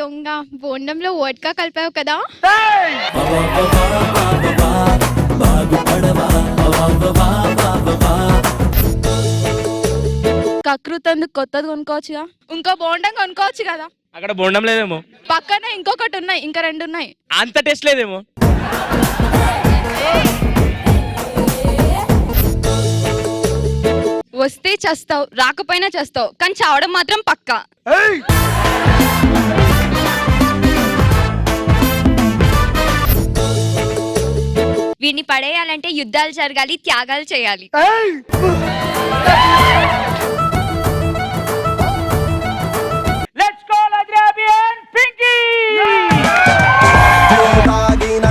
దొంగ బోండంలో వోడ్కా కలిపావు కదా. కకృతందుకు కొత్తది కొనుక్కోవచ్చుగా, ఇంకో బోండం కొనుక్కోవచ్చు కదా. అక్కడ బోండం లేదేమో, పక్కన ఇంకొకటి ఉన్నాయి, ఇంకా 2 ఉన్నాయి. అంత టేస్ట్ లేదేమో. వస్తే చస్తావు, రాకపోయినా చస్తావు, కానీ చావడం మాత్రం పక్కా. వీడిని పడేయాలంటే యుద్ధాలు జరగాలి, త్యాగాలు చేయాలి.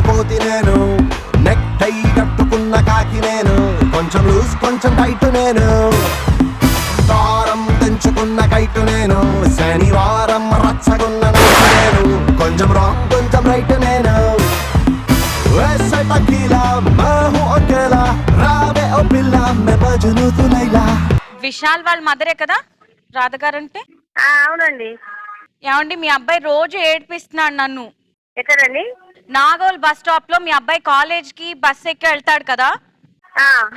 కోతి నేను, నెక్ టై కట్టుకున్న కాకి నేను, కొంచెం లూజ్ కొంచెం టైట్ నేను, దారం తెంచుకున్న కైటు నేను, శనివారం రచ్చగున్న నైట్ నేను, కొంచెం రాంగ్ కొంచెం రైట్ నేను, वैसे टकीला मैं हूँ अकेला रावे ओ पिल्ला मैं मजनू तू लैला. విశాల్ వాళ్ళ మదరే కదా రాధ గారు అంటే? అవునండి. ఏమండి మీ అబ్బాయి రోజు ఏడిపిస్తున్నాడు నన్ను. ఎక్కడండి? నాగోల్ బస్ స్టాప్ లో మీ అబ్బాయి కాలేజ్ కి బస్ ఎక్కి వెళ్తాడు కదా,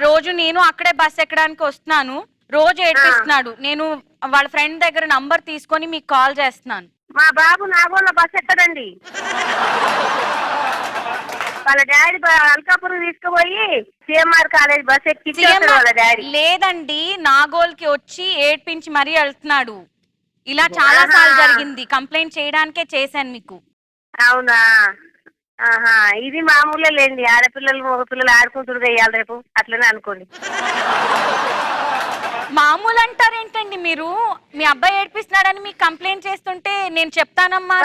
రోజు నేను అక్కడే బస్ ఎక్కడానికి వస్తున్నాను, రోజు ఏడిపిస్తున్నాడు. నేను వాళ్ళ ఫ్రెండ్ దగ్గర నంబర్ తీసుకొని మీకు కాల్ చేస్తున్నాను. మా బాబు నాగోళ్ళ బస్ ఎక్కడండి? వాళ్ళ డాడీ అల్కాపురం తీసుకుపోయి సిఎంఆర్ కాలేజ్ బస్ ఎక్కి వాళ్ళ డాడీ. లేదండి, నాగోల్ కి వచ్చి ఏడ్పించి మరీ వెళ్తున్నాడు. ఇలా చాలా సార్లు జరిగింది, కంప్లైంట్ చేయడానికే చేశాను మీకు. అవునా? ఆహా, ఇది మామూలే లేండి, ఆడపిల్లలు మగ పిల్లలు ఆడుకుంటుడు వేయాలి రేపు, అట్లనే అనుకోండి. మామూలు అంటారేంటండి మీరు? మీ అబ్బాయి ఏడిపిస్తున్నాడని మీకు కంప్లైంట్ చేస్తుంటే నేను చెప్తానమ్మా.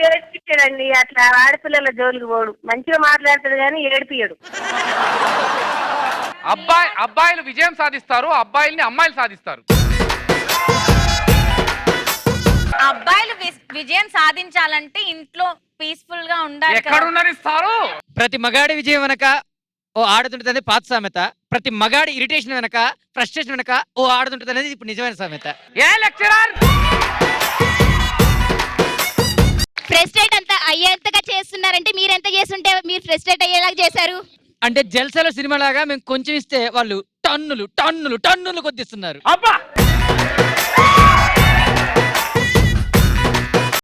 ఏడిపించాడండి, అట్లా ఆడపిల్లల జోలికి పోడు, మంచిగా మాట్లాడతాడు కానీ ఏడిపియడు. అబ్బాయిలు విజయం సాధిస్తారు, అబ్బాయిల్ని అమ్మాయిలు సాధిస్తారు. అబ్బాయిలు విజయం సాధించాలంటే ఇంట్లో పీస్ఫుల్ గా ఉండాలి. ప్రతి మగాడి విజయం వెనక ఓ ఆడుతుంటది పాత సామెత, ప్రతి మగాడి ఇరిటేషన్ వెనక ఫ్రస్ట్రేషన్ వెనక ఓ ఆడుతుంటది అనేది ఇప్పుడు నిజమైన సామెత. ఫ్రస్ట్రేట్ అంతా అయ్యేంతగా చేస్తున్నారంటే మీరెంత చేస్తుంటే మీరు ఫ్రస్ట్రేట్ అయ్యేలాగా చేశారు? అంటే జల్సాలో సినిమా లాగా మేము కొంచెం ఇస్తే వాళ్ళు టన్నులు టన్నులు టన్నులు కొద్దిస్తున్నారు. అబ్బా